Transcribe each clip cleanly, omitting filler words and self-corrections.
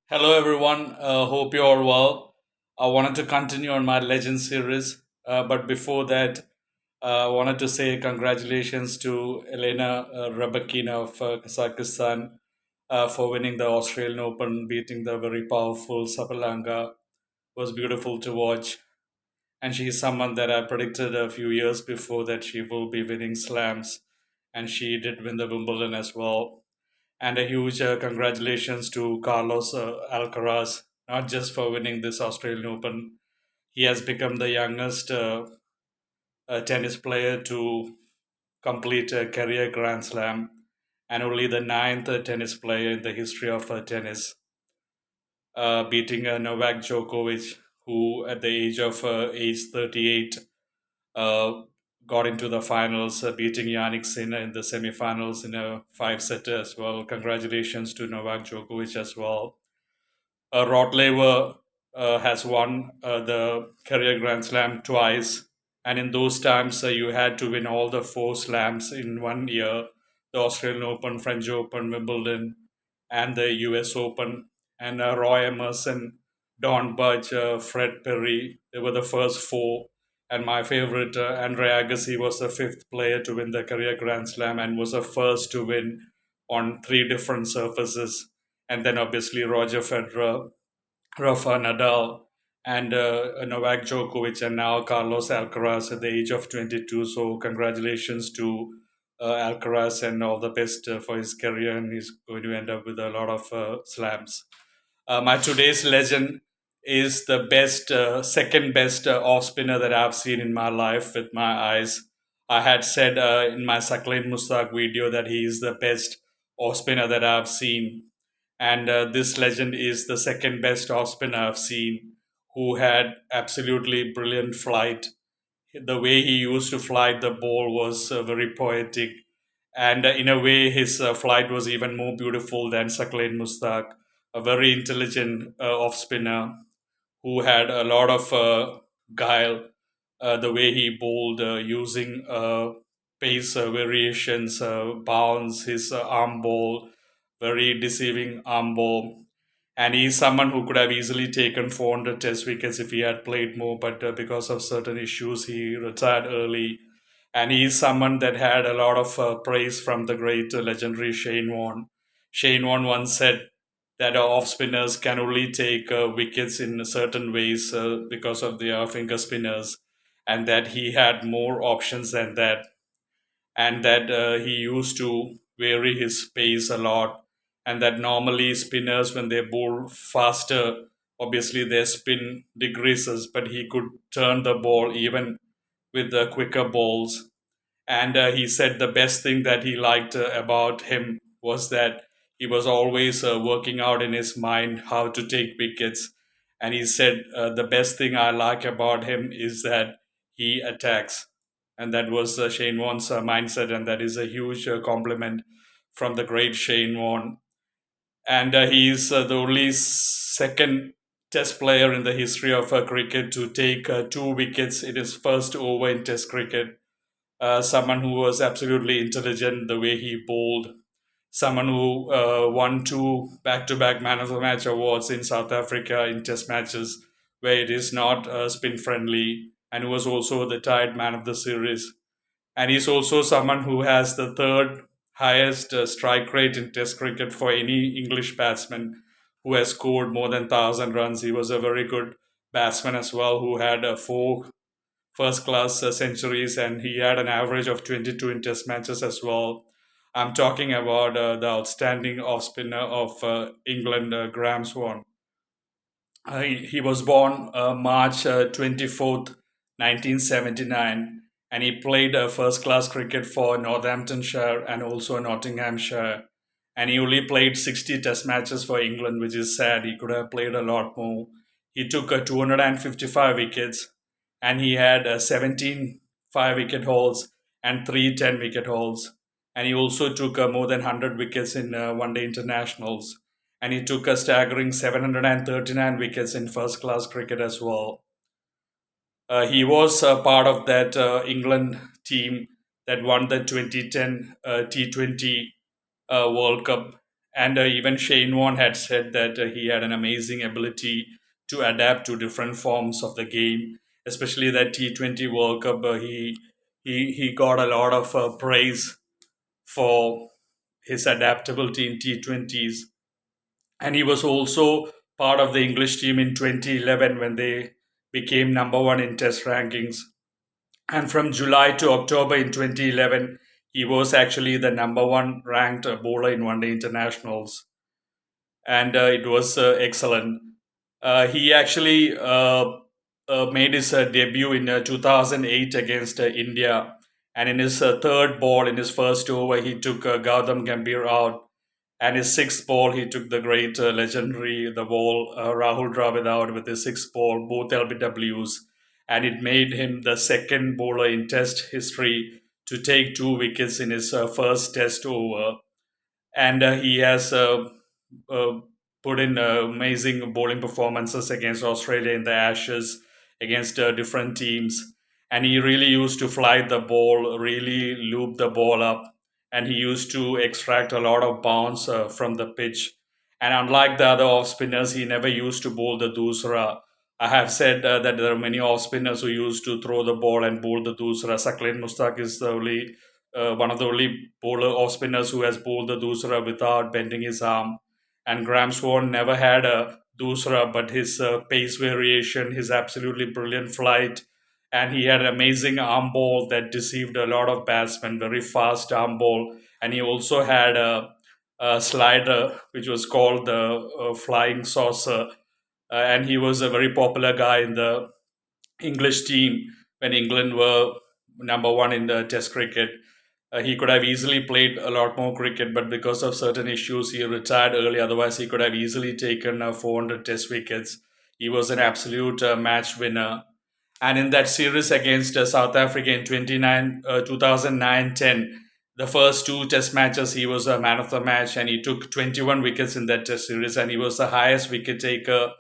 Hello, everyone. Hope you're all well. I wanted to continue on my Legend series, but before that, I wanted to say congratulations to Elena Rybakina of Kazakhstan for winning the Australian Open, beating the very powerful Sabalenka. It was beautiful to watch, and she's someone that I predicted a few years before that she will be winning slams, and she did win the Wimbledon as well. And a huge congratulations to Carlos Alcaraz, not just for winning this Australian Open. He has become the youngest tennis player to complete a career Grand Slam and only the ninth tennis player in the history of tennis, beating Novak Djokovic, who at the age 38 uh, got into the finals, beating Yannick Sinner in the semifinals in a five-setter as well. Congratulations to Novak Djokovic as well. Rod Laver has won the career Grand Slam twice, and in those times you had to win all the four slams in one year: the Australian Open, French Open, Wimbledon, and the U.S. Open. And Roy Emerson, Don Budge, Fred Perry, they were the first four. And my favorite, Andre Agassi, was the fifth player to win the career Grand Slam and was the first to win on three different surfaces. And then obviously Roger Federer, Rafa Nadal, and Novak Djokovic, and now Carlos Alcaraz at the age of 22. So, congratulations to Alcaraz and all the best for his career. And he's going to end up with a lot of slams. My today's legend is the best, second best off spinner that I've seen in my life with my eyes. I had said in my Saklain Mustaq video that he is the best off spinner that I've seen, and this legend is the second best off spinner I've seen, who had absolutely brilliant flight. The way he used to fly the ball was very poetic, and in a way, his flight was even more beautiful than Saklain Mustaq, a very intelligent off spinner who had a lot of guile. The way he bowled using pace variations, bounce, his arm ball, very deceiving arm ball. And he's someone who could have easily taken 400 test wickets if he had played more, but because of certain issues, he retired early. And he's someone that had a lot of praise from the great legendary Shane Warne. Shane Warne once said that off spinners can only take wickets in certain ways because of their finger spinners, and that he had more options than that, and that he used to vary his pace a lot, and that normally spinners, when they bowl faster, obviously their spin decreases, but he could turn the ball even with the quicker balls. And he said the best thing that he liked about him was that he was always working out in his mind how to take wickets. And he said the best thing I like about him is that he attacks. And that was Shane Warne's mindset, and that is a huge compliment from the great Shane Warne. And he is the only second test player in the history of cricket to take two wickets in his first over in test cricket. Someone who was absolutely intelligent the way he bowled, someone who won two back-to-back man of the match awards in South Africa in test matches where it is not spin friendly, and who was also the tied man of the series. And he's also someone who has the third highest strike rate in test cricket for any English batsman who has scored more than 1,000 runs. He was a very good batsman as well, who had four first class centuries, and he had an average of 22 in test matches as well. I'm talking about the outstanding off spinner of England, Graeme Swann. He was born March 24th, 1979, and he played first class cricket for Northamptonshire and also Nottinghamshire. And he only played 60 test matches for England, which is sad. He could have played a lot more. He took 255 wickets, and he had 17 5 wicket hauls and three 10 wicket hauls. And he also took more than 100 wickets in one day internationals, and he took a staggering 739 wickets in first class cricket as well. He was part of that England team that won the 2010 T20 World Cup, And even Shane Warne had said that he had an amazing ability to adapt to different forms of the game, especially that T20 World Cup. He got a lot of praise for his adaptability in T20s. And he was also part of the English team in 2011 when they became number one in Test rankings. And from July to October in 2011, he was actually the number one ranked bowler in one day internationals. And it was excellent. He actually made his debut in 2008 against India. And in his third ball, in his first over, he took Gautam Gambhir out. And his sixth ball, he took the great legendary, the ball, Rahul Dravid out with his sixth ball, both LBWs. And it made him the second bowler in Test history to take two wickets in his first Test over. And he has uh, put in amazing bowling performances against Australia in the Ashes, against different teams. And he really used to fly the ball, really loop the ball up, and he used to extract a lot of bounce from the pitch. And unlike the other off spinners, he never used to bowl the doosra. I have said that there are many off spinners who used to throw the ball and bowl the doosra. Sakleen Mustak is the only one of the only bowler off spinners who has bowled the doosra without bending his arm. And Graham Swann never had a doosra, but his pace variation, his absolutely brilliant flight, and he had an amazing arm ball that deceived a lot of batsmen, very fast arm ball. And he also had a slider which was called the flying saucer. And he was a very popular guy in the English team when England were number one in the Test cricket. He could have easily played a lot more cricket, but because of certain issues, he retired early. Otherwise, he could have easily taken 400 Test wickets. He was an absolute match winner. And in that series against South Africa in 2009-10, the first two Test matches, he was a man of the match, and he took 21 wickets in that Test series, and he was the highest wicket taker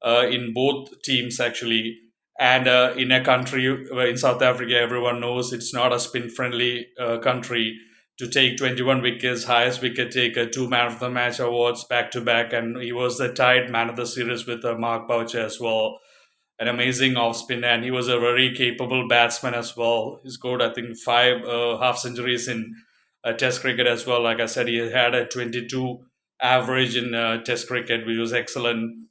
in both teams actually. And in a country where in South Africa, everyone knows it's not a spin friendly country, to take 21 wickets, highest wicket taker, two man of the match awards back to back. And he was the tied man of the series with Mark Boucher as well. An amazing off spinner, and he was a very capable batsman as well. He scored, I think, five half centuries in Test cricket as well. Like I said, he had a 22 average in Test cricket, which was excellent.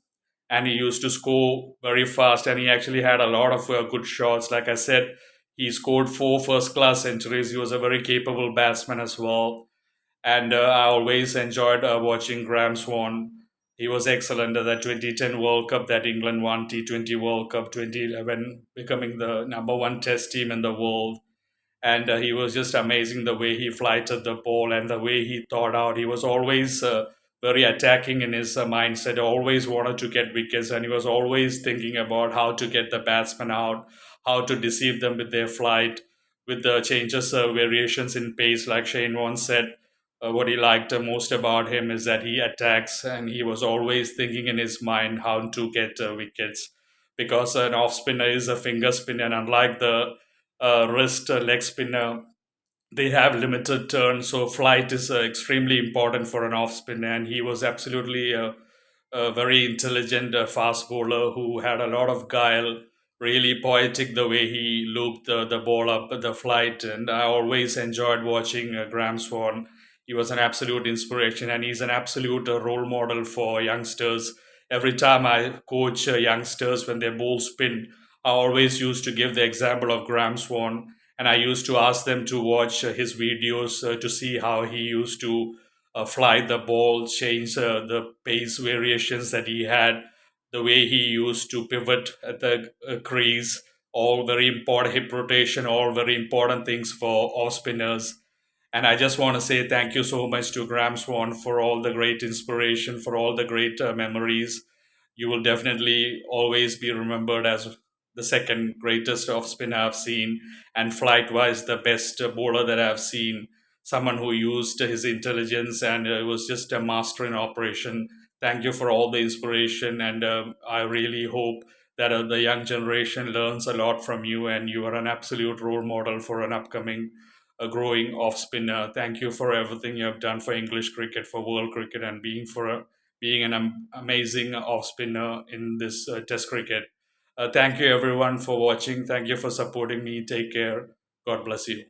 And he used to score very fast, and he actually had a lot of good shots. Like I said, he scored four first class centuries. He was a very capable batsman as well. And I always enjoyed watching Graham Swann. He was excellent at the 2010 World Cup that England won, T20 World Cup 2011, becoming the number one Test team in the world. And he was just amazing the way he flighted the ball and the way he thought out. He was always very attacking in his mindset, always wanted to get wickets, and he was always thinking about how to get the batsman out, how to deceive them with their flight, with the changes, variations in pace. Like Shane once said, what he liked most about him is that he attacks, and he was always thinking in his mind how to get wickets, because an off spinner is a finger spinner, and unlike the wrist leg spinner, they have limited turns, so flight is extremely important for an off spinner. And he was absolutely a very intelligent fast bowler who had a lot of guile, really poetic the way he looped the ball up the flight. And I always enjoyed watching Graham Swann. He was an absolute inspiration, and he's an absolute role model for youngsters. Every time I coach youngsters when their ball spin, I always used to give the example of Graham Swann, and I used to ask them to watch his videos to see how he used to fly the ball, change the pace variations that he had, the way he used to pivot at the crease, all very important hip rotation, all very important things for off spinners. And I just want to say thank you so much to Graham Swann for all the great inspiration, for all the great memories. You will definitely always be remembered as the second greatest off spinner I've seen, and flight wise, the best bowler that I've seen. Someone who used his intelligence and was just a master in operation. Thank you for all the inspiration, and I really hope that the young generation learns a lot from you, and you are an absolute role model for an upcoming a growing off spinner. Thank you for everything you have done for English cricket, for world cricket, and being an amazing off spinner in this Test cricket. Thank you everyone for watching. Thank you for supporting me. Take care. God bless you.